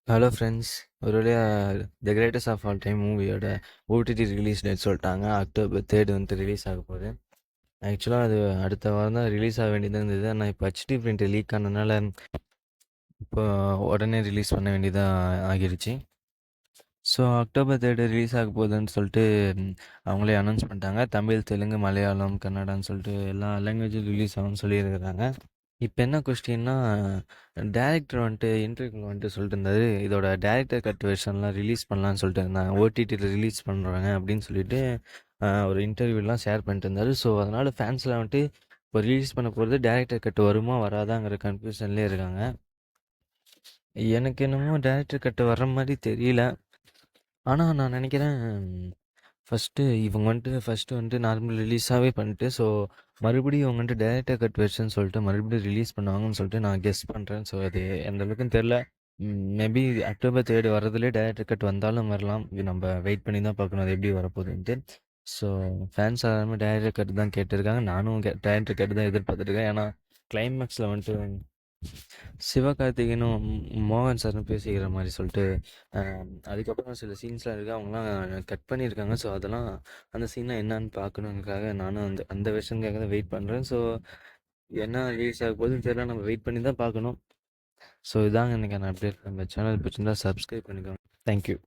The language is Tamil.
Hello friends. ஒரு வழியா the greatest of all time மூவியோட ஓடிடி ரிலீஸ் டேட் சொல்லிட்டாங்க. அக்டோபர் 3 வந்து ரிலீஸ் ஆக போகுது. ஆக்சுவலாக அது அடுத்த வாரம் தான் ரிலீஸ் ஆக வேண்டியதாக இருந்தது. ஆனால் இப்போ ஹெச்டி பிரிண்ட் லீக் ஆனதுனால இப்போ உடனே ரிலீஸ் பண்ண வேண்டியதாக ஆகிருச்சு. ஸோ அக்டோபர் 3 ரிலீஸ் ஆக போகுதுன்னு சொல்லிட்டு அவங்களே அனௌன்ஸ் பண்ணிட்டாங்க. தமிழ், தெலுங்கு, மலையாளம், கன்னடான்னு சொல்லிட்டு எல்லா லாங்குவேஜும் ரிலீஸ் ஆகும்னு சொல்லியிருக்கிறாங்க. இப்போ என்ன கொஸ்டின்னா, டேரக்டர் வந்துட்டு இன்டர்வியூல வந்துட்டு சொல்லிட்டு இருந்தாரு, இதோட டேரக்டர் கட் வெர்ஷன்லாம் ரிலீஸ் பண்ணலான்னு சொல்லிட்டு இருந்தாங்க, ஓடிடியில் ரிலீஸ் பண்ணுறாங்க அப்படின்னு சொல்லிட்டு ஒரு இன்டர்வியூலாம் ஷேர் பண்ணிட்டு இருந்தார். ஸோ அதனால் ஃபேன்ஸ்லாம் வந்துட்டு இப்போ ரிலீஸ் பண்ண போகிறது டேரக்டர் கட் வருமா வராதாங்கிற கன்ஃபியூஷன்லேயே இருக்காங்க. எனக்கு என்னமோ டேரக்டர் கட் வர்ற மாதிரி தெரியல. ஆனால் நான் நினைக்கிறேன் இவங்க ஃபஸ்ட்டு வந்துட்டு நார்மல் ரிலீஸாகவே பண்ணிட்டு, ஸோ மறுபடியும் இவங்க வந்துட்டு டைரக்டர் கட் வெர்ஷன் சொல்லிட்டு மறுபடியும் ரிலீஸ் பண்ணுவாங்கன்னு சொல்லிட்டு நான் கெஸ் பண்ணுறேன். ஸோ அது எந்த அளவுக்குன்னு தெரில. மேபி அக்டோபர் 3 வரதுலேயே டைரக்டர் கட் வந்தாலும் வரலாம். இது நம்ம வெயிட் பண்ணி தான் பார்க்கணும் அது எப்படி வரப்போகுதுன்ட்டு. ஸோ ஃபேன்ஸ் எல்லாருமே டைரக்டர் கட் தான் கேட்டிருக்காங்க. நானும் டைரக்டர் கட் தான் எதிர்பார்த்துருக்கேன். ஏன்னா கிளைமேக்ஸில் வந்துட்டு சிவகார்த்திகேயனும் மோகன் சாரும் பேசிக்கிற மாதிரி சொல்லிட்டு அதுக்கப்புறம் சில சீன்ஸ்லாம் இருக்குது, அவங்களாம் கட் பண்ணியிருக்காங்க. ஸோ அதெல்லாம் அந்த சீன்லாம் என்னன்னு பார்க்கணுங்கிறதுக்காக நானும் அந்த அந்த வெர்ஷனுக்காக தான் வெயிட் பண்ணுறேன். ஸோ என்ன ரிலீஸ் ஆக போகுதுன்னு தெரியல, நம்ம வெயிட் பண்ணி தான் பார்க்கணும். ஸோ இதாங்க இன்றைக்கான அப்டேட். நம்ம சேனல் பிடிச்சிருந்தா சப்ஸ்கிரைப் பண்ணிக்கோங்க. தேங்க்யூ.